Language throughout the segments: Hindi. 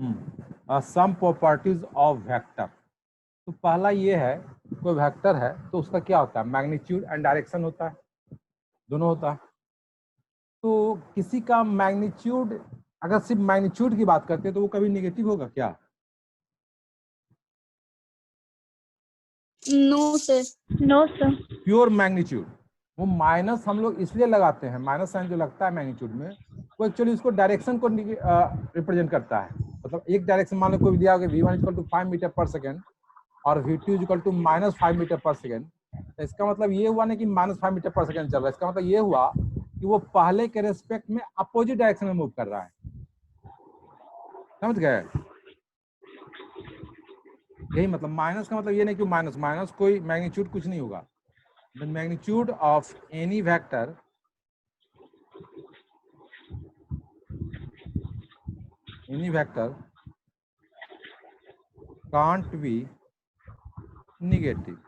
Some properties of vector. तो पहला ये है, कोई वेक्टर है तो उसका क्या होता है, मैग्नीट्यूड एंड डायरेक्शन होता है, दोनों होता है। तो किसी का मैग्नीट्यूड, अगर सिर्फ मैग्नीट्यूड की बात करते हैं तो वो कभी नेगेटिव होगा क्या? No sir. No sir. Pure magnitude, वो माइनस हम लोग इसलिए लगाते हैं, माइनस साइन जो लगता है मैग्नीट्यूड में, वो एक्चुअली उसको डायरेक्शन को रिप्रेजेंट करता है। मतलब एक डायरेक्शन मान लो कोई दिया होगा v1 इक्वल टू 5 मीटर पर सेकेंड और v2 इक्वल टू -5 मीटर पर सेकेंड, तो इसका मतलब ये हुआ नहीं कि -5 मीटर पर सेकेंड चल रहा है, इसका मतलब ये हुआ कि वो पहले के रेस्पेक्ट में अपोजिट डायरेक्शन में मूव कर रहा है। समझ गए? यही मतलब माइनस का मतलब ये नहीं कि माइनस माइनस कोई मैग्नीट्यूड कुछ नहीं होगा। The magnitude of any vector can't be negative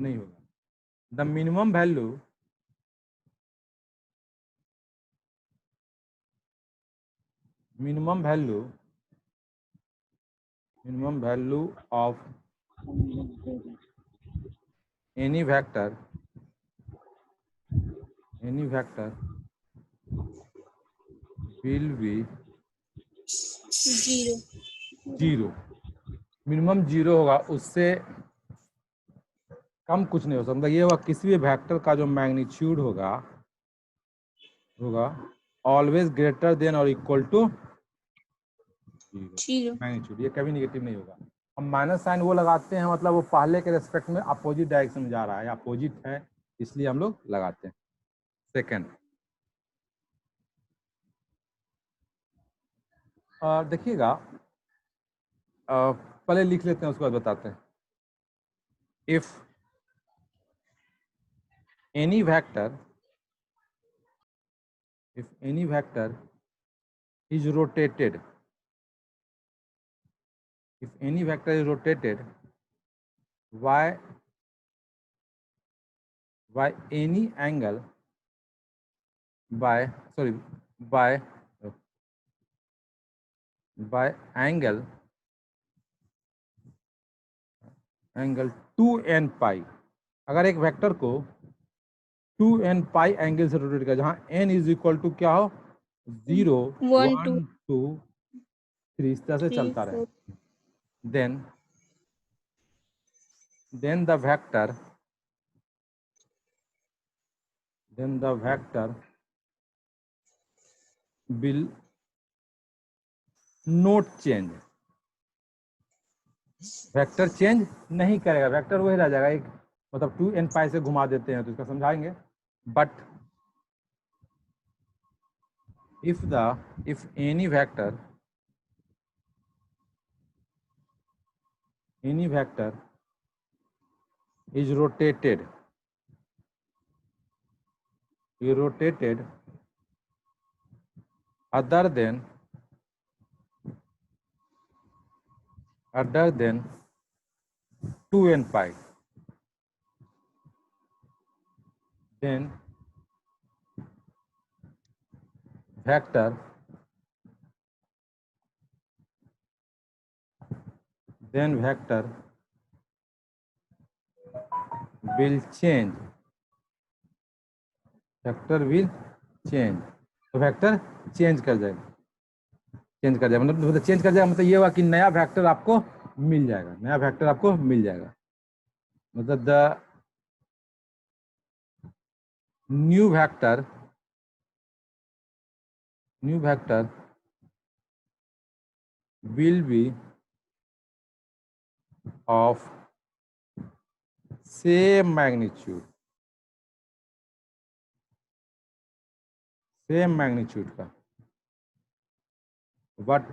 नहीं होगा। The minimum value of any vector will be zero. Minimum zero होगा, उससे कम कुछ नहीं हो सकता। ये होगा किसी भी वेक्टर का जो मैग्नीट्यूड होगा ऑलवेज ग्रेटर देन और इक्वल टू जीरो मैग्नीट्यूड, ये कभी नेगेटिव नहीं होगा। हम माइनस साइन वो लगाते हैं, मतलब वो पहले के रेस्पेक्ट में अपोजिट डायरेक्शन में जा रहा है, अपोजिट है, इसलिए हम लोग लगाते हैं। सेकंड, देखिएगा, पहले लिख लेते हैं उसके बाद बताते हैं। If any vector is rotated by any angle by angle 2n पाई। अगर एक वेक्टर को 2n पाई एंगल से रोटेट कर, जहां n इज इक्वल टू क्या हो, 0 1 2 3 इस तरह से चलता रहे, then the vector will not change। Vector change नहीं करेगा, वेक्टर वही रह जाएगा। एक मतलब 2n पाई से घुमा देते हैं तो इसका समझाएंगे। But if any vector is rotated other than 2n pi, then vector will change। तो वेक्टर चेंज कर जाएगा, मतलब चेंज कर जाएगा, मतलब ये हुआ कि नया वेक्टर आपको मिल जाएगा, मतलब the new vector will be of same magnitude का, but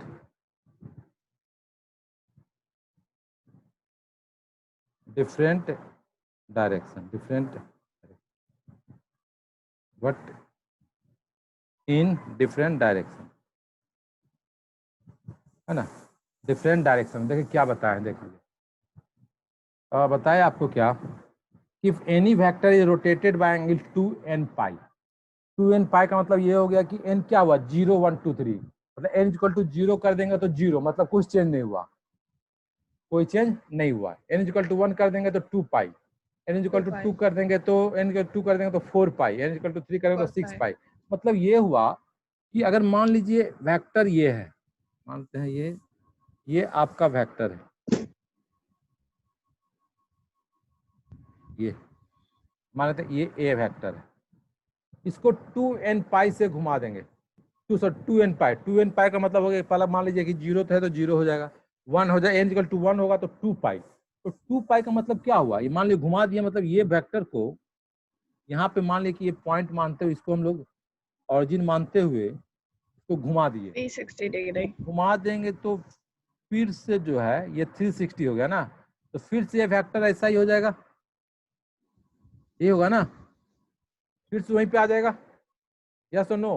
different direction, in different direction, है ना। डिफरेंट डायरेक्शन, देखिए क्या बताया, देख लीजिए। बताया आपको क्या, if any vector is rotated bye angle 2n pi, 2n पाई का मतलब ये हो गया कि n क्या हुआ 0 1 2 3, मतलब n इक्वल टू 0 कर देंगे तो 0, मतलब कुछ चेंज नहीं हुआ, कोई चेंज नहीं हुआ। n इक्वल टू 1 कर देंगे तो 2 पाई, n इक्वल टू 2 कर देंगे तो n 2 कर देंगे तो 4 पाई, n इक्वल टू 3 करेंगे तो 6 पाई। मतलब ये हुआ कि अगर मान लीजिए वेक्टर ये है, मानते हैं ये आपका वेक्टर है, ये मान लेते हैं ये ए वेक्टर है, इसको 2n पाई से घुमा देंगे, 2n पाई, 2n पाई का मतलब हो गया, पहला मान लीजिए कि 0 तो है तो 0 हो जाएगा, 1 हो जाए, n इक्वल टू 1 होगा तो 2 पाई, तो 2 पाई का मतलब क्या हुआ, ये मान लीजिए घुमा दिया, मतलब ये वेक्टर को यहाँ पे मान लीजिए कि ये पॉइंट मानते हुए इसको हम लोग ऑरिजिन मानते हुए इसको घुमा दिए, 360 डिग्री। घुमा देंगे तो फिर से जो है ये 360 हो गया ना, तो फिर से ये वेक्टर ऐसा ही हो जाएगा, ये होगा ना, फिर से वहीं पे आ जाएगा, यस और नो?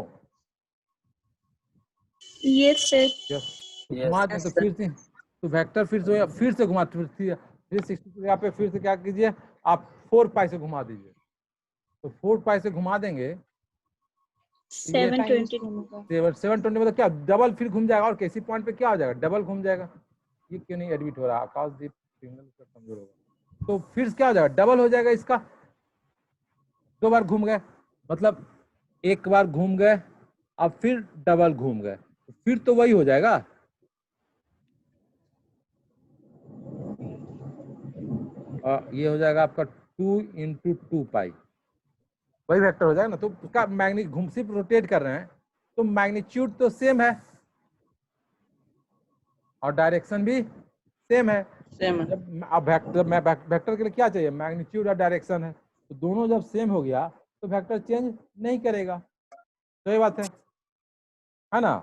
Yes sir. यस, तो घुमा दें तो फिर से, तो वेक्टर फिर से घुमा 360 की जगह पे फिर से क्या कीजिए आप 4 पाई से घुमा दीजिए, तो 4 पाई से घुमा देंगे तो ये 720। 720 मतलब क्या डबल फिर घूम जाएगा, और किसी पॉइंट पे क्या हो जाएगा डबल घूम जाएगा, ये क्यों नहीं एडमिट हो रहा, आकाशदीप सिग्नल कमजोर होगा, तो फिर क्या हो जाएगा डबल हो जाएगा इसका, 2 बार घूम गए, मतलब एक बार घूम गए अब फिर डबल घूम गए, फिर तो वही हो जाएगा, ये हो जाएगा आपका 2 इंटू 2 पाई, वही वेक्टर हो जाएगा ना, तो उसका मैग्नीट्यूड घूम सिर्फ रोटेट कर रहे हैं तो मैग्नीट्यूड तो सेम है और डायरेक्शन भी सेम है। जब अब वेक्टर के लिए क्या चाहिए, मैग्नीट्यूड और डायरेक्शन है, तो दोनों जब सेम हो गया तो वेक्टर चेंज नहीं करेगा, तो ये बात है ना।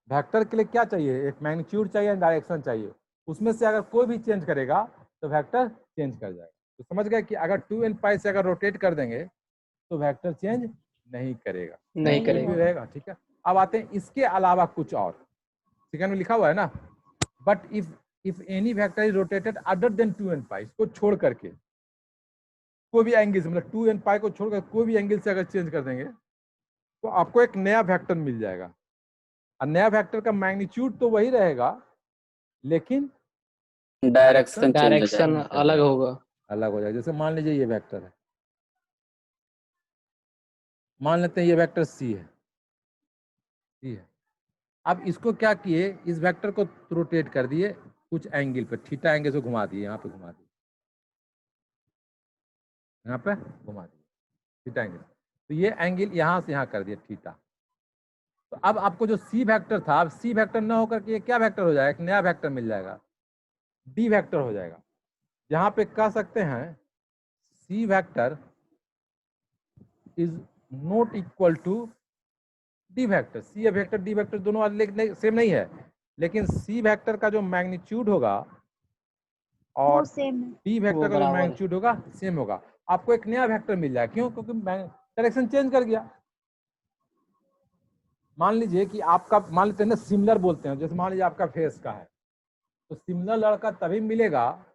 वेक्टर के लिए क्या चाहिए, एक मैग्नीट्यूड चाहिए, डायरेक्शन चाहिए, उसमें से अगर कोई भी चेंज करेगा तो वेक्टर चेंज कर जाएगा। तो समझ गए कि अगर 2n पाई से अगर रोटेट कर देंगे तो वेक्टर चेंज नहीं करेगा, नहीं करेगा। रहेगा, ठीक है। अब आते हैं इसके अलावा कुछ और, सेकंड में लिखा हुआ है ना, but if any vector is rotated other than 2n पाई, इसको छोड़ करके कोई भी एंगल से, मतलब 2n पाई को छोड़कर कोई भी एंगल से अगर चेंज कर देंगे तो आपको एक नया वेक्टर मिल जाएगा, और नया वेक्टर का मैग्नीट्यूड तो वही रहेगा लेकिन डायरेक्शन अलग होगा, अलग हो जाएगा। जैसे मान लीजिए ये वेक्टर है, मान लेते हैं ये वेक्टर सी है, सी है, अब इसको क्या किए, इस वेक्टर को रोटेट कर दिए कुछ एंगल पे, थीटा एंगल से घुमा दिए, यहाँ पे घुमा दिए, यहाँ पे घुमा दिए थीटा एंगल, तो ये एंगल यहाँ से यहाँ कर दिया थीटा। तो अब आपको जो सी वेक्टर था, अब सी वेक्टर न होकर के क्या वेक्टर हो जाएगा, एक नया वेक्टर मिल जाएगा, डी वेक्टर हो जाएगा। यहाँ पे कह सकते हैं C vector is not equal to D vector, C vector D vector दोनों सेम नहीं है, लेकिन सी वेक्टर का जो मैग्नीट्यूड होगा और डी वेक्टर का जो मैग्नीट्यूड होगा सेम होगा, आपको एक नया वेक्टर मिल जाएगा, क्यों, क्योंकि डायरेक्शन चेंज कर गया। मान लीजिए कि आपका, मान लेते हैं ना सिमिलर बोलते हैं, जैसे मान लीजिए आपका फेस का है, तो सिमिलर लड़का तभी मिलेगा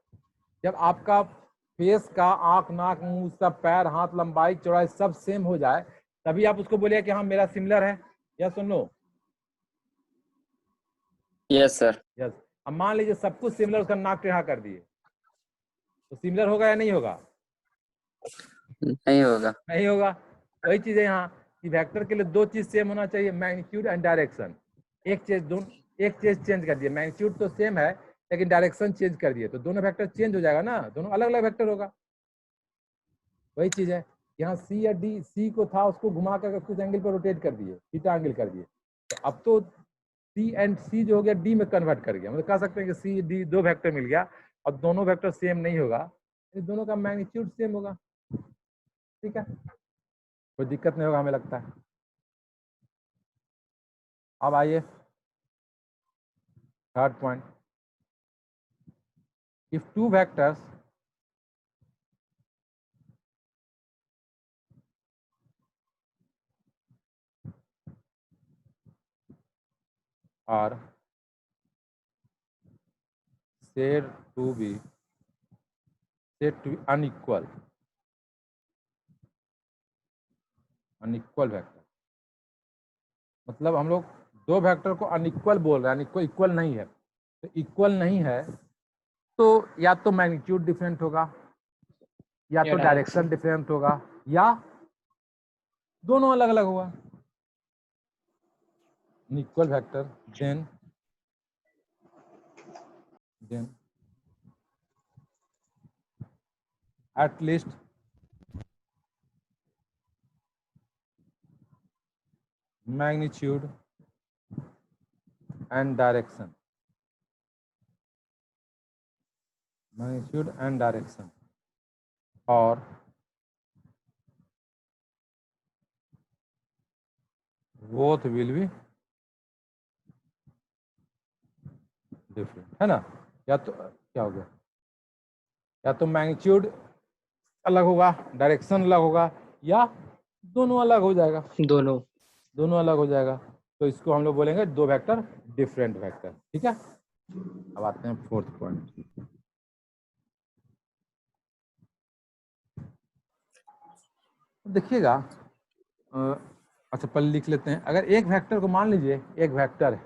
जब आपका फेस का आंख नाक मुंह सब पैर हाथ लंबाई चौड़ाई सब सेम हो जाए, तभी आप उसको बोलिए कि हाँ मेरा सिमिलर है, या सुन लो। Yes sir. यस, अब मान लीजिए सब कुछ सिमिलर, उसका नाक टेढ़ा कर दिए, तो सिमिलर होगा या नहीं होगा? नहीं होगा। नहीं होगा। वही चीज है यहाँ कि वेक्टर के लिए दो चीज सेम होना चाहिए, मैग्नीट्यूड एंड डायरेक्शन। एक चीज चेंज कर दिए, मैग्नीट्यूड तो सेम है लेकिन डायरेक्शन चेंज कर दिए, तो दोनों वेक्टर चेंज हो जाएगा ना, दोनों अलग अलग वेक्टर होगा। वही चीज है यहाँ सी या डी, सी को था उसको घुमा कर कुछ एंगल पर रोटेट कर दिए, थीटा एंगल कर दिए, तो अब तो सी एंड सी जो हो गया डी में कन्वर्ट कर गया, मतलब कह सकते हैं कि सी डी दो वेक्टर मिल गया, और दोनों वेक्टर सेम नहीं होगा, दोनों का मैग्नीट्यूड सेम होगा, ठीक है, कोई दिक्कत नहीं होगा हमें लगता है। अब आइए third point, if two vectors are said to be unequal, unequal vector, मतलब हम लोग दो वेक्टर को अनइक्वल बोल रहे हैं, अनइक्वल इक्वल नहीं है, तो इक्वल नहीं है तो या तो मैग्नीट्यूड डिफरेंट होगा या तो डायरेक्शन डिफरेंट होगा या दोनों अलग अलग होगा। Equal vector then at least magnitude and direction, or both will be different, है ना। या तो क्या हो गया, या तो मैग्नीट्यूड अलग होगा, डायरेक्शन अलग होगा, या दोनों अलग हो जाएगा, दोनों अलग हो जाएगा। तो इसको हम लोग बोलेंगे दो वेक्टर डिफरेंट वेक्टर। ठीक है, अब आते हैं फोर्थ पॉइंट। देखिएगा, अच्छा पहले लिख लेते हैं। अगर एक वेक्टर को मान लीजिए एक वेक्टर है,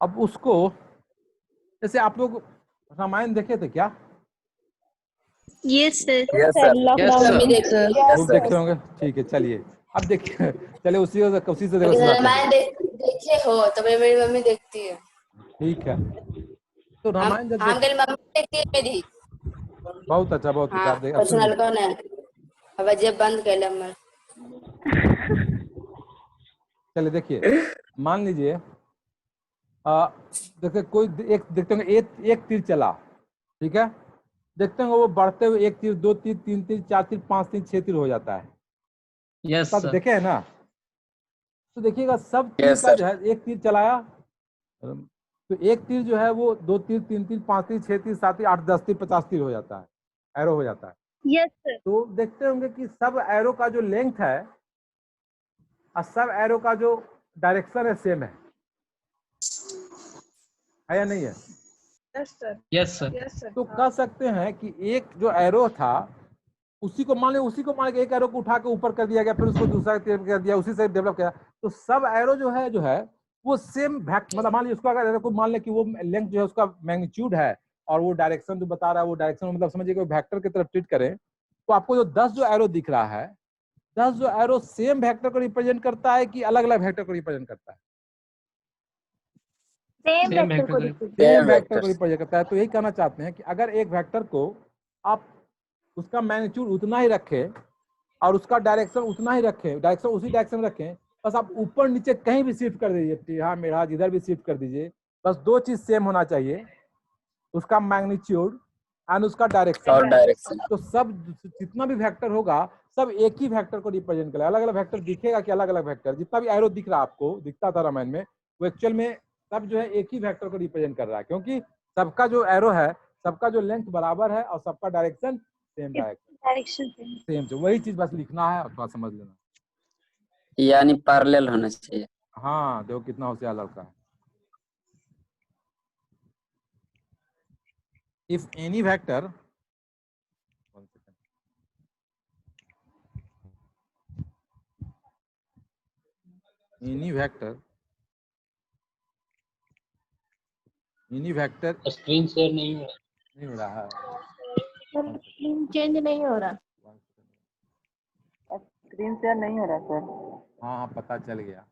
अब उसको जैसे आप लोग रामायण देखे थे क्या? Yes, sir. Yes, sir. Lockdown में देखा। खूब देखते होंगे, ठीक है। चलिए अब देखिए, चलिए उसी से देखो रामायण देखे हो तो मेरी मम्मी देखती है। ठीक है, तो रामायण जब हम मेरी मम्मी देखती है मेरी। बहुत अच्छा, बहुत अच्छा। हाँ, आप देख पर्सनल कौन है? अब जब बंद कर ले हमर। चलिए देखिए, मान लीजिए देखिए कोई एक देखते होंगे एक तीर चला, ठीक है। देखते होंगे वो बढ़ते हुए एक तीर, दो तीर, तीन तीर, चार तीर, पांच तीर, छह तीर हो जाता है। Yes, सब sir. देखे है ना। तो देखिएगा सब तीर Yes, का sir. जो है, एक तीर चलाया तो एक तीर जो है वो दो तीर, तीन तीर, पांच तीर, छह तीर, सात तीर, आठ, 10 तीर, 50 तीर हो जाता है, एरो हो जाता है। Yes, sir. तो देखते होंगे कि सब एरो का जो लेंथ है और सब एरो का जो डायरेक्शन है सेम है या नहीं है? Yes, sir. Yes, sir. Yes, sir. तो कह सकते हैं कि एक जो एरो था उसी को मान के एक एरो को उठा के ऊपर कर दिया गया, फिर उसको दूसरा कर दिया, उसी से डेवलप किया। तो सब एरो जो है वो सेम मतलब मान लीजिए उसको अगर एरो को मान ले कि वो लेंथ जो है उसका मैग्नीट्यूड है और वो डायरेक्शन जो बता रहा है वो डायरेक्शन, मतलब समझिए कि वेक्टर की तरफ ट्रीट करें तो आपको जो 10 जो एरो दिख रहा है, 10 जो एरो सेम वेक्टर को रिप्रेजेंट करता है कि अलग अलग वेक्टर को रिप्रेजेंट करता है? सेम Same वेक्टर को vector. सेम वेक्टर को रिप्रेजेंट करता है। तो यही कहना चाहते हैं कि अगर एक वेक्टर को आप उसका मैग्नीट्यूड उतना ही रखें और उसका डायरेक्शन उतना ही रखें, डायरेक्शन उसी डायरेक्शन में रखें, बस आप ऊपर नीचे कहीं भी शिफ्ट कर दीजिए, हाँ मेरा हाथ इधर भी शिफ्ट कर दीजिए, बस दो चीज सेम होना चाहिए, उसका मैग्नीट्यूड एंड उसका डायरेक्शन। और डायरेक्शन। तो सब जितना भी वेक्टर होगा सब एक ही वेक्टर को रिप्रेजेंट करेगा। अलग अलग वेक्टर दिखेगा कि अलग अलग वेक्टर, जितना भी एरो दिख रहा है आपको, दिखता था रामायण में, वो एक्चुअल में सब जो है एक ही वेक्टर को रिप्रेजेंट कर रहा है, क्योंकि सबका जो एरो है सबका जो लेंथ बराबर है और सबका डायरेक्शन सेम डायरेक्शन सेम। तो वही चीज बस लिखना है और थोड़ा समझ लेना। यानी पैरेलल होना चाहिए। हाँ देखो कितना होशियार लड़का है। If any vector, any vector screen share नहीं हो रहा है, स्क्रीन चेंज नहीं हो रहा। स्क्रीन शेयर नहीं हो रहा सर। हाँ हाँ पता चल गया।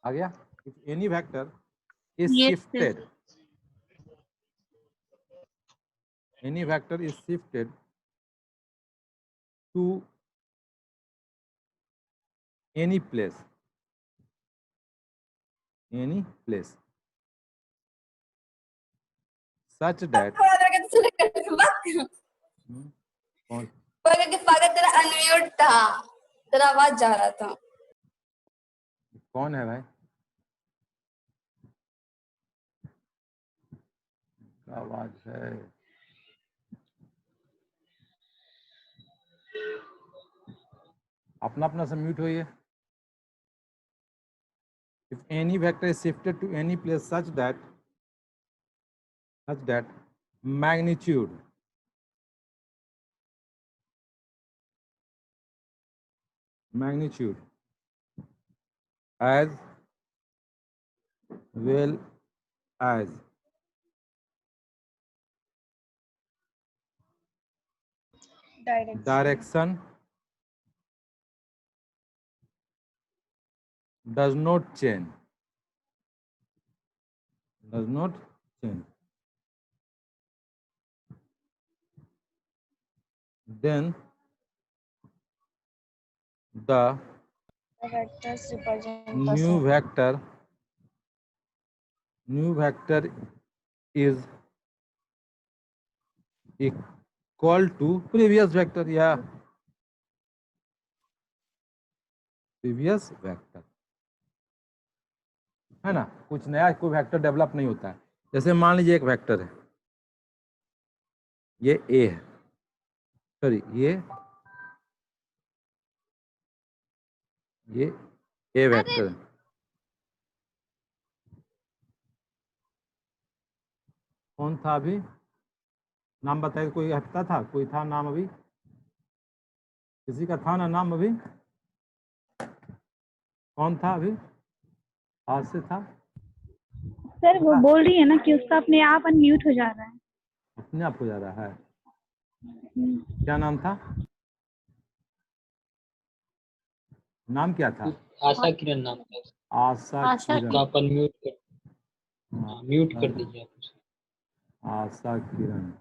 आ गया। If any vector is Yes, shifted, any vector is shifted to any place such that कौन तेरा अनम्यूट था, तेरा आवाज जा रहा था। कौन है भाई? आवाज है। अपना अपना से म्यूट होइए। If any vector is shifted to any place such that magnitude magnitude as well as direction does not change. Then the vectors represent the new vector is equal to previous vector. Yeah, previous vector है ना, कुछ नया कोई वेक्टर डेवलप नहीं होता है। जैसे मान लीजिए एक वेक्टर है, ये ए है, सॉरी ये ए वेक्टर है। कौन था अभी नाम बताइए, कोई हफ्ता था, कोई था नाम अभी, किसी का था ना नाम अभी, कौन था अभी आज से था? सर वो बोल रही है ना कि उसका अपने आप अनम्यूट हो जा रहा है। अपने आप हो जा रहा है। क्या नाम था, नाम क्या था? आशा किरण नाम था। आशा किरण। आप अनम्यूट कर, म्यूट कर दीजिए आप उसे। आशा किरण,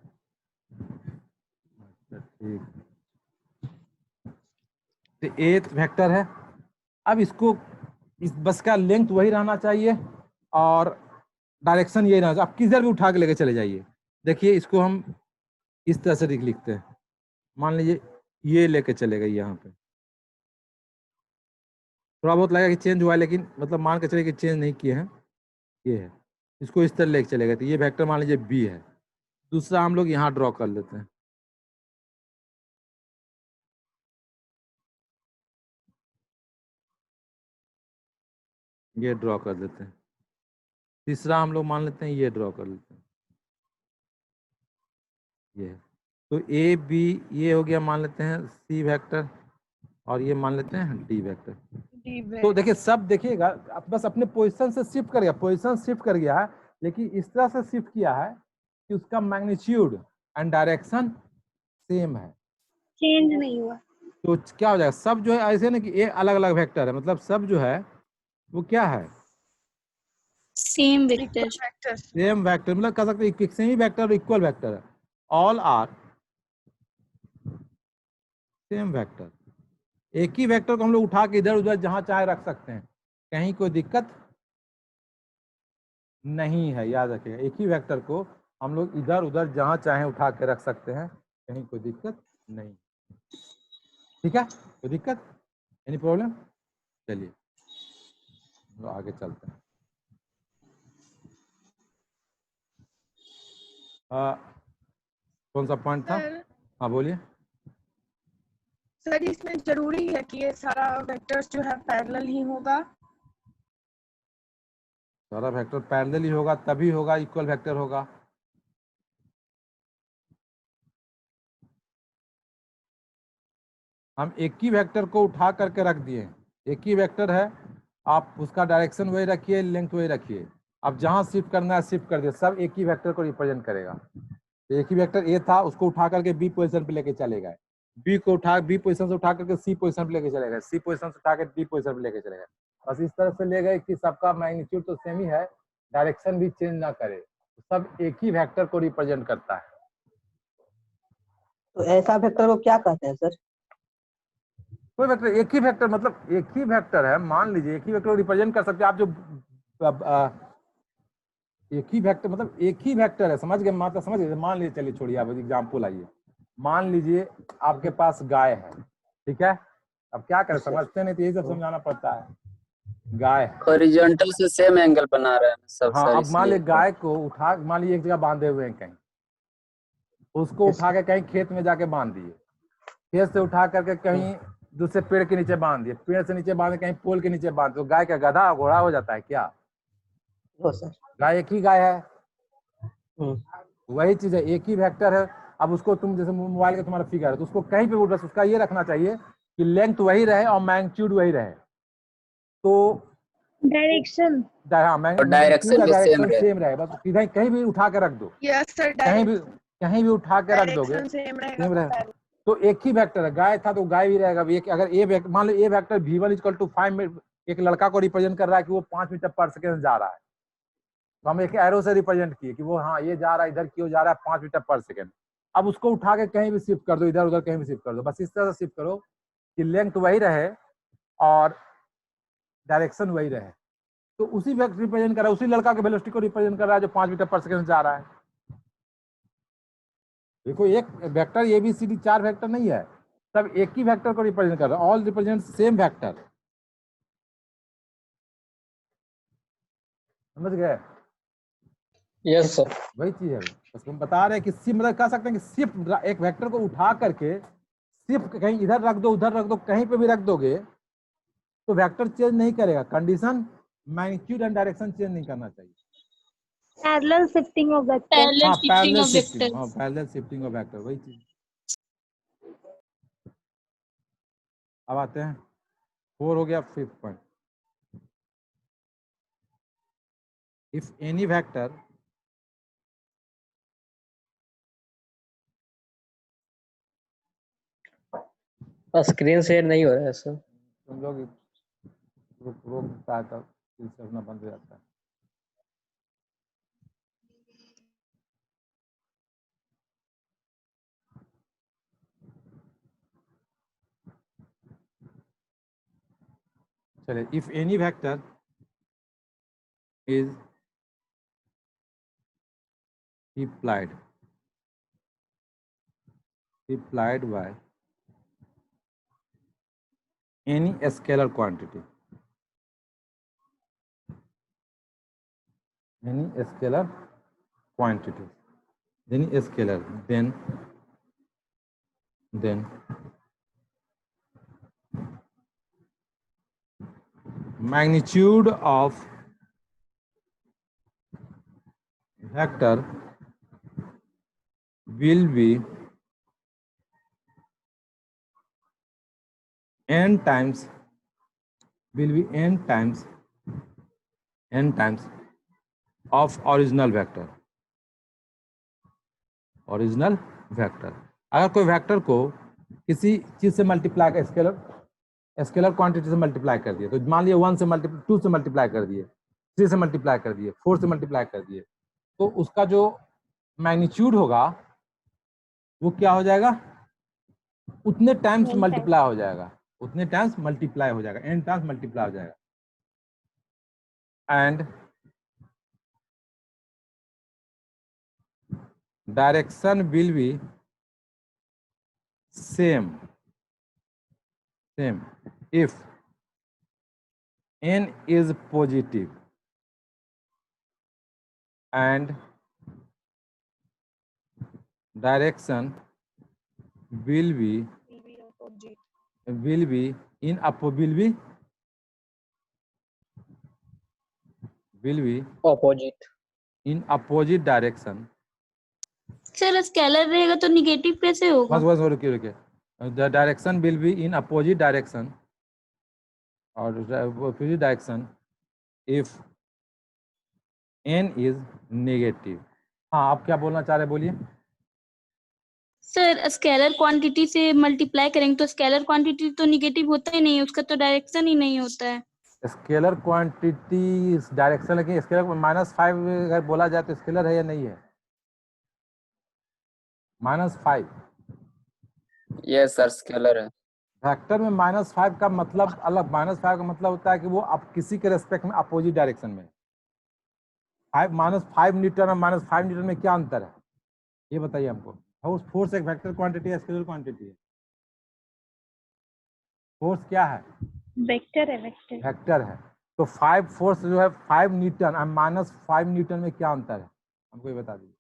अच्छा ठीक। तो एथ वेक्टर है। अब इसको इस बस का लेंथ वही रहना चाहिए और डायरेक्शन यही रहना चाहिए। आप किधर भी उठा के लेके चले जाइए। देखिए इसको हम इस तरह से लिखते हैं, मान लीजिए ये लेके चले गए यहाँ पे, थोड़ा बहुत लगेगा कि चेंज हुआ है, लेकिन मतलब मान के चले कि चेंज नहीं किए हैं, ये है। इसको इस तरह लेके चले गए, तो ये वेक्टर मान लीजिए बी है। दूसरा हम लोग यहाँ ड्रॉ कर लेते हैं, ये ड्रॉ कर देते हैं। तीसरा हम लोग मान लेते हैं, ये ड्रॉ कर लेते हैं, ये है। तो ए बी ये हो गया, मान लेते हैं सी वेक्टर, और ये मान लेते हैं डी वेक्टर। तो देखिए सब देखिएगा, आप बस अपने पोजीशन से शिफ्ट कर गया, पोजीशन शिफ्ट कर गया है, लेकिन इस तरह से शिफ्ट किया है कि उसका मैग्नीट्यूड एंड डायरेक्शन सेम है, चेंज नहीं हुआ। तो क्या हो जाएगा, सब जो है ऐसे ना कि ये अलग अलग वेक्टर है, मतलब सब जो है वो क्या है, सेम वेक्टर। सेम वेक्टर, मतलब कह सकते हैं सेम ही वेक्टर और इक्वल वेक्टर है, ऑल आर सेम वेक्टर। एक ही वेक्टर को हम लोग उठा के इधर उधर जहां चाहे रख सकते हैं, कहीं कोई दिक्कत नहीं है, याद रखिएगा। एक ही वेक्टर को हम लोग इधर उधर जहां चाहे उठा के रख सकते हैं, कहीं कोई दिक्कत नहीं। ठीक है, कोई दिक्कत, एनी प्रॉब्लम? चलिए तो आगे चलते हैं। कौन सा पॉइंट था? हाँ बोलिए। सर इसमें जरूरी है कि ये सारा वेक्टर्स जो है पैरेलल ही होगा? सारा वेक्टर पैरेलल ही होगा, तभी होगा इक्वल वेक्टर होगा। हम एक ही वेक्टर को उठा करके रख दिए, एक ही वेक्टर है, आप उसका डायरेक्शन वही रखिए, लेंथ वही रखिए, अब जहां शिफ्ट करना है शिफ्ट कर दिए, सब एक ही वेक्टर को रिप्रेजेंट करेगा। तो एक ही वेक्टर ए था, उसको उठा करके बी पोजीशन पे लेके चले गए, बी को उठा बी पोजीशन से उठा करके सी पोजीशन पे लेके चले गए, सी पोजीशन से उठा के डी पोजीशन पे लेके चले गए। बस इस तरह से ले गए कि सबका मैग्नीट्यूड तो सेम ही है, डायरेक्शन भी चेंज ना करे, तो सब एक ही वेक्टर को रिप्रेजेंट करता है। तो ऐसा वेक्टर को क्या कहते हैं सर? कोई वेक्टर, एक ही वेक्टर, मतलब एक ही वेक्टर है, मान लीजिए एक ही वेक्टर को रिप्रेजेंट कर सकते हैं आप, जो एक ही वेक्टर मतलब एक ही वेक्टर है, समझ गए, मतलब समझ गए। मान लीजिए, चलिए छोड़िए, आप एग्जाम्पल आइए, मान लीजिए आपके पास गाय है, ठीक है, अब क्या करें, समझते नहीं तो यही सब समझाना पड़ता है। गाय हॉरिजॉन्टल से सेम एंगल बना रहे हैं सब। हाँ, सर अब मान लीजिए इसलिए गाय को उठा, मान लीजिए एक जगह बांधे हुए हैं कहीं, उसको उठा के कहीं खेत में जाके बांध दिए, खेत से उठा करके कहीं दूसरे पेड़ के नीचे बांध दिए, पेड़ से नीचे बांधे कहीं पोल के नीचे बांध, तो गाय का गधा घोड़ा हो जाता है क्या? हो सर। गाय एक ही गाय है, वही चीज है, एक ही वेक्टर है। अब उसको तुम जैसे मोबाइल का तुम्हारा फिगर है, तो उसको कहीं पे भी बस उसका ये रखना चाहिए कि लेंथ वही रहे और मैग्नीट्यूड वही रहे, तो डायरेक्शन डायरेक्शन भी सेम रहे। सेम रहे, बस सीधा कहीं भी उठा के रख दो, Yes sir. कहीं भी उठा के रख दोगे Direction same सेम रहेगा. रहे। तो एक ही वेक्टर है, गाय था तो गाय भी रहेगा। एक अगर ए मान लो ए वेक्टर v1 = 5, एक लड़का को रिप्रेजेंट कर रहा है कि वो 5 मीटर पर सेकंड जा रहा है, तो हम एक एरो से रिप्रेजेंट किए कि वो हाँ ये जा रहा है, इधर क्यों जा रहा है 5 मीटर पर सेकंड। अब उसको उठा के कहीं भी शिफ्ट कर दो, इधर उधर कहीं भी शिफ्ट कर दो, बस इस तरह से शिफ्ट करो कि लेंथ वही रहे और डायरेक्शन वही रहे। तो उसी वेक्टर रिप्रेजेंट कर रहा है, उसी लड़का के वेलोसिटी को रिप्रेजेंट कर रहा है जो 5 मीटर पर सेकंड जा रहा है। देखो एक वेक्टर ABCD 4 वेक्टर नहीं है, सब एक ही वेक्टर को रिप्रेजेंट कर रहा है, ऑल रिप्रेजेंट सेम वेक्टर। समझ गए? Yes sir. वही चीज है, बस हम बता रहे हैं कि शिफ्ट मतलब कह सकते हैं कि शिफ्ट एक वेक्टर को उठा करके शिफ्ट कहीं इधर रख दो उधर रख दो कहीं पे भी रख दोगे तो वेक्टर चेंज नहीं करेगा। Condition magnitude and direction change नहीं करना चाहिए। Parallel shifting of vector. Parallel shifting of vectors. हाँ पैरेलल शिफ्टिंग ऑफ वेक्टर, वही चीज। अब आते हैं 4 हो गया, 5th point. If any vector screen share नहीं हो रहा है सर। तुम लोग रोक देता है तब करना बंद हो जाता है। चलिए, if any vector is replied by any scalar quantity, then magnitude of vector will be n times of original vector। अगर कोई वेक्टर को किसी चीज से मल्टीप्लाई कर स्केलर क्वांटिटी से मल्टीप्लाई कर दिए, तो मान लिया 1 से 2 से मल्टीप्लाई कर दिए, 3 से मल्टीप्लाई कर दिए, 4 से मल्टीप्लाई कर दिए, तो उसका जो मैग्नीट्यूड होगा वो क्या हो जाएगा? उतने टाइम्स मल्टीप्लाई हो जाएगा, n टाइम्स मल्टीप्लाई हो जाएगा। And direction will be same if n is positive and direction will be in opposite direction। Sir scalar रहेगा तो निगेटिव कैसे होगा? बस रुकिए। The direction will be in opposite direction if n is negative। हाँ, आप क्या बोलना चाह रहे हैं, बोलिए। सर स्केलर क्वांटिटी से मल्टीप्लाई करेंगे तो स्केलर क्वांटिटी तो निगेटिव होता ही नहीं, उसका तो डायरेक्शन ही नहीं होता है। स्केलर क्वांटिटी डायरेक्शन, लेकिन स्केलर -5 अगर बोला जाए तो स्केलर है या नहीं है? -5। यस सर, स्केलर है। वेक्टर में -5 का मतलब अलग, -5 का मतलब होता है कि वो आप किसी के रेस्पेक्ट में अपोजिट डायरेक्शन में। -5 न्यूटन और -5 न्यूटन में क्या अंतर है, ये बताइए हमको। फोर्स एक वेक्टर क्वांटिटी है, स्केलर क्वांटिटी है? फोर्स क्या है? वेक्टर है। वेक्टर है। तो 5 फोर्स जो है 5 न्यूटन और -5 न्यूटन में क्या अंतर है, हमको ये बता दीजिए।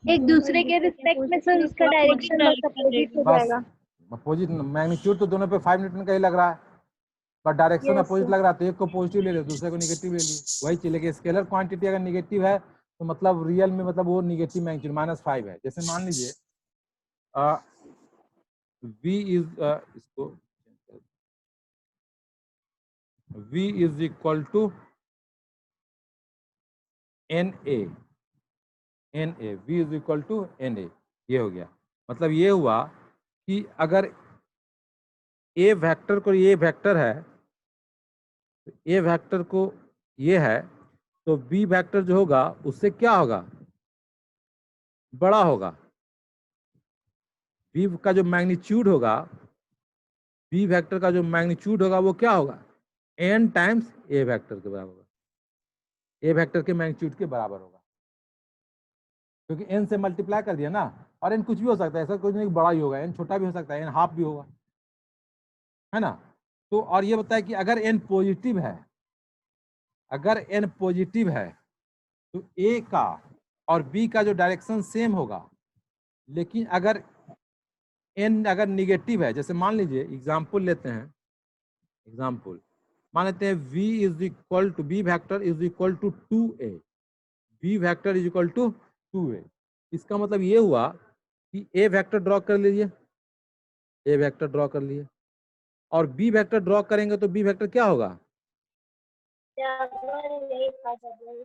एक दूसरे के रिस्पेक्ट में सर उसका डायरेक्शन अपोजिट हो जाएगा। अपोजिट मैग्नीट्यूड तो दोनों पे 5 न्यूटन का ही लग रहा है, पर डायरेक्शन अपोजिट लग रहा है, तो एक को पॉजिटिव ले लो, दूसरे को नेगेटिव ले लिए, वही चीज। लेकिन स्केलर क्वांटिटी अगर नेगेटिव है तो मतलब रियल में मतलब वो नेगेटिव मैग्नीट्यूड -5 है। जैसे मान लीजिए V इज इसको V is equal to NA, V is equal to NA, ये हो गया। मतलब ये हुआ कि अगर A वेक्टर को ये वेक्टर है, तो A वेक्टर को ये है, तो B वेक्टर जो होगा उससे क्या होगा, बड़ा होगा। B का जो मैग्नीट्यूड होगा, B वेक्टर का जो मैग्नीट्यूड होगा वो क्या होगा, n टाइम्स A वेक्टर के बराबर होगा, A वेक्टर के मैग्नीट्यूड के बराबर होगा, क्योंकि n से मल्टीप्लाई कर दिया ना। और n कुछ भी हो सकता है, ऐसा कुछ नहीं बड़ा ही होगा, n छोटा भी हो सकता है, n हाफ भी होगा, है ना। तो और ये बताया कि अगर n पॉजिटिव है, अगर n पॉजिटिव है तो A का और B का जो डायरेक्शन सेम होगा, लेकिन अगर n अगर निगेटिव है, जैसे मान लीजिए एग्जाम्पल लेते हैं, एग्जाम्पल मान लेते हैं V is equal to B vector is equal to 2A, B vector is equal to 2A। इसका मतलब ये हुआ कि A वेक्टर ड्रॉ कर लीजिए, A वेक्टर ड्रॉ कर लिए, और B वेक्टर ड्रॉ करेंगे तो B वेक्टर क्या होगा,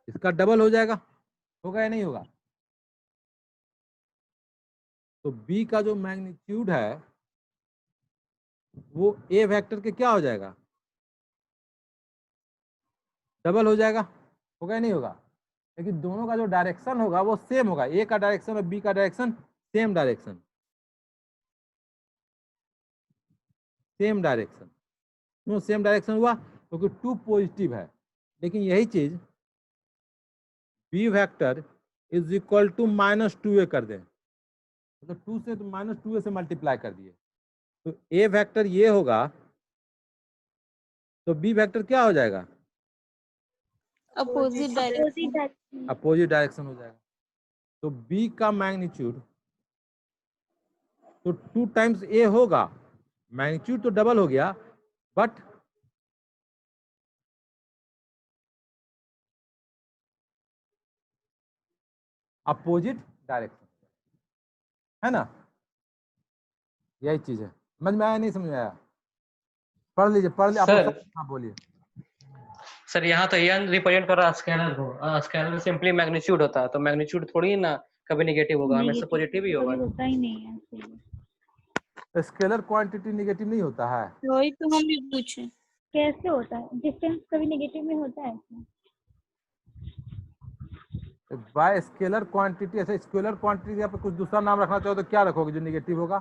इसका डबल हो जाएगा, होगा या नहीं होगा। तो B का जो मैग्नीट्यूड है वो A वेक्टर के क्या हो जाएगा, डबल हो जाएगा, होगा या नहीं होगा। लेकिन दोनों का जो डायरेक्शन होगा वो सेम होगा, A का डायरेक्शन और B का direction same direction, same direction. क्यों सेम डायरेक्शन हुआ, क्योंकि 2 पॉजिटिव है। लेकिन यही चीज B vector is equal to -2A कर दें, तो 2 से तो -2A से मल्टीप्लाई कर दिए, तो A वेक्टर ये होगा, तो B वेक्टर क्या हो जाएगा, अपोजिट डायरेक्शन। अपोजिट डायरेक्शन हो जाएगा। तो B का मैग्नीट्यूड तो 2 टाइम्स A होगा, मैग्नीट्यूड तो डबल हो गया, बट अपोजिट डायरेक्शन, है ना। यही चीज है, समझ में आया नहीं समझ में आया, पढ़ लीजिए पढ़ लीजिए। सर, हाँ बोलिए। सर यहाँ तो n रिप्रेजेंट कर रहा है स्केलर को, स्केलर सिंपली मैग्नीट्यूड होता है, तो मैग्नीट्यूड थोड़ी ना कभी नेगेटिव होगा, हमेशा पॉजिटिव ही होगा। होता ही नहीं है। स्केलर क्वांटिटी नेगेटिव नहीं होता है, वही तो हम भी पूछे। कैसे होता है, डिस्टेंस कभी नेगेटिव में होता है क्या? Bye scalar quantity. ऐसे स्केलर क्वांटिटी आप कुछ दूसरा नाम रखना चाहो तो क्या रखोगे जो नेगेटिव होगा,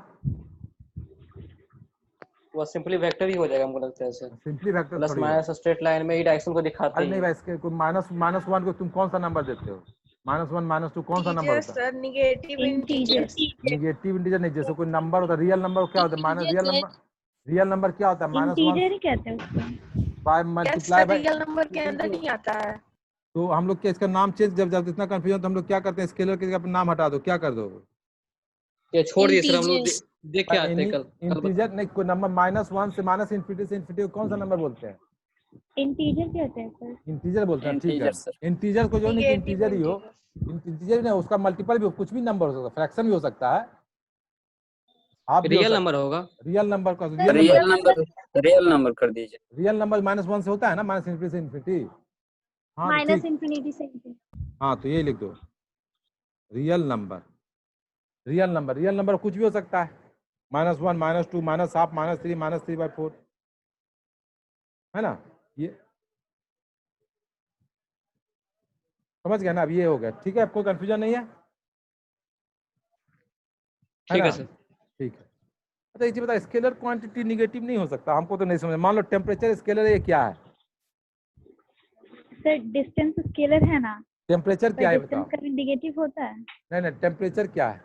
वो सिंपली वेक्टर ही हो जाएगा, हमको लगता है सर। सिंपली वेक्टर प्लस थोड़ी माइनस स्ट्रेट लाइन में ही डायरेक्शन को दिखाते अरे हैं। नहीं भाई, इसके कोई -1 को तुम कौन सा नंबर देते हो, -1 -2 कौन सा नंबर होता है, sir negative integers. Negative integer नहीं, जैसे कोई नंबर होता है, रियल नंबर क्या होता है, माइनस रियल नंबर क्या होता है, इंटीजर -1 ही कहते हैं उसको। By multiply by. Real number के अंदर नहीं आता है। तो हम लोग क्या इसका नाम चेंज, जब इतना कंफ्यूजन तो हम लोग क्या करते हैं, स्केलर के जगह नाम हटा दो, क्या कर दो, ये छोड़ दिए सर, हम लोग Integers। देख के आते हैं कल। इंटीजर नहीं, कोई नंबर -1 से -infinity से infinity कौन सा नंबर बोलते हैं, इंटीजर कहते हैं सर। इंटीजर बोलते हैं, ठीक है। Integer sir. इंटीजर को जो नहीं Negative इंटीजर ही हो, इंटीजर नहीं उसका मल्टीपल भी हो, कुछ भी नंबर हो सकता है, फ्रैक्शन भी हो सकता है, आप रियल नंबर होगा, रियल नंबर का रियल नंबर कर दीजिए। रियल नंबर -1 से होता है ना, -infinity से infinity। हाँ तो माइनस ठीक, इंफिनिटी से हाँ तो ये लिख दो, रियल नंबर। रियल नंबर कुछ भी हो सकता है, -1 -2 -1/2 -3 -3/4, है ना। ये समझ गया ना, अब ये हो गया, ठीक है, आपको कंफ्यूजन नहीं है, ठीक है ना? सर। ठीक है। अच्छा एक चीज बता, स्केलर क्वांटिटी निगेटिव नहीं हो सकता, हमको तो नहीं समझ। मान लो टेम्परेचर स्केलर है, ये क्या है, सर डिस्टेंस स्केलर है ना, टेम्परेचर क्या है डिस्टेंस बताओ। कभी नेगेटिव होता है? नहीं टेम्परेचर क्या है,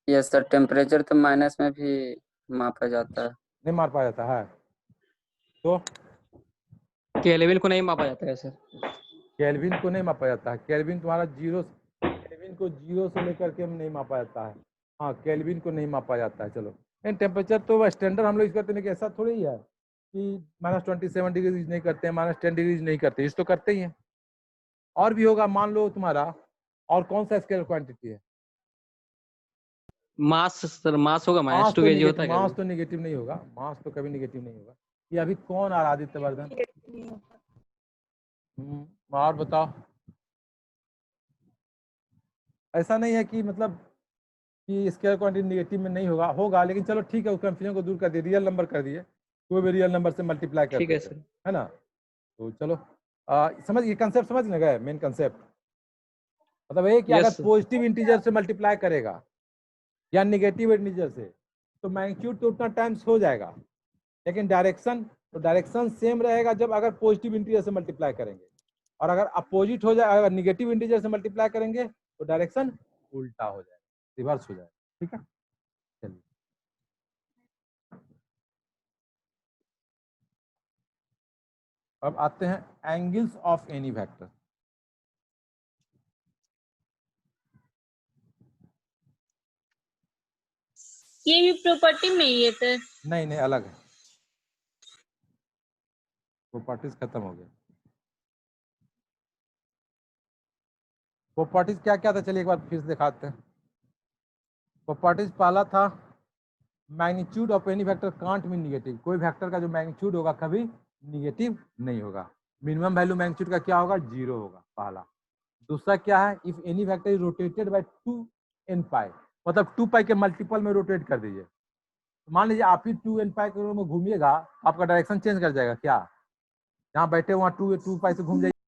यस सर, टेम्परेचर तो माइनस में भी मापा जाता है। नहीं मार पाया जाता है, तो केल्विन को नहीं मापा जाता है सर। केल्विन को नहीं मापा जाता है, केल्विन तुम्हारा केल्विन को 0 से लेकर के नहीं मापा जाता है। हाँ केल्विन को नहीं मापा जाता है, चलो। लेकिन टेम्परेचर तो स्टैंडर्ड हम लोग यूज करते हैं, ऐसा थोड़ी ही है कि -27 डिग्री नहीं करते हैं, -10 डिग्री नहीं करते, इस तो करते ही हैं। और भी होगा, मान लो तुम्हारा और कौन सा स्केलर क्वांटिटी है? मास सर, मास होगा, मास मास तो 2 kg होता है क्या? मास तो नेगेटिव नहीं होगा, मास तो कभी नेगेटिव नहीं होगा। ये अभी कौन आ रहा आदित्य वर्धन? और बताओ। ऐसा नहीं है कि मतलब कि स्केलर क्वांटिटी नेगेटिव में नहीं होगा, होगा, लेकिन चलो ठीक है, उस कंफ्यूजन को दूर कर दिए, रियल नंबर कर दिए, कोई भी रियल नंबर से मल्टीप्लाई कर ठीक है देते हैं, सर। है ना। तो चलो समझ, ये कंसेप्ट समझ न गए, मेन कंसेप्ट मतलब ये कि Yes, अगर sir. पॉजिटिव इंटीजर से मल्टीप्लाई करेगा या निगेटिव इंटीजर से तो मैग्नीट्यूड तो उतना टाइम्स हो जाएगा, लेकिन डायरेक्शन सेम रहेगा जब अगर पॉजिटिव इंटीजर से मल्टीप्लाई करेंगे, और अगर अपोजिट हो जाए, अगर निगेटिव इंटीजर से मल्टीप्लाई करेंगे तो डायरेक्शन उल्टा हो जाएगा, रिवर्स हो जाएगा। ठीक है, चलिए अब आते हैं एंगल्स ऑफ एनी वेक्टर। ये भी प्रॉपर्टी में ही है सर? नहीं नहीं, अलग है, प्रॉपर्टीज खत्म हो गया। प्रॉपर्टीज क्या क्या था, चलिए एक बार फिर से दिखाते हैं। प्रॉपर्टीज पहला था magnitude of any vector can't be negative, कोई वेक्टर का जो मैग्नीट्यूड होगा कभी निगेटिव नहीं होगा। मिनिमम वैल्यू मैग्नीट्यूड का क्या होगा, 0 होगा पहला। दूसरा क्या है, if any vector is rotated bye 2n पाई, मतलब 2 पाई के मल्टीपल में रोटेट कर दीजिए। मान लीजिए आप ही 2n पाई के में घूमिएगा, आपका डायरेक्शन चेंज कर जाएगा क्या? जहाँ बैठे वहाँ 2 पाई से घूम जाइए।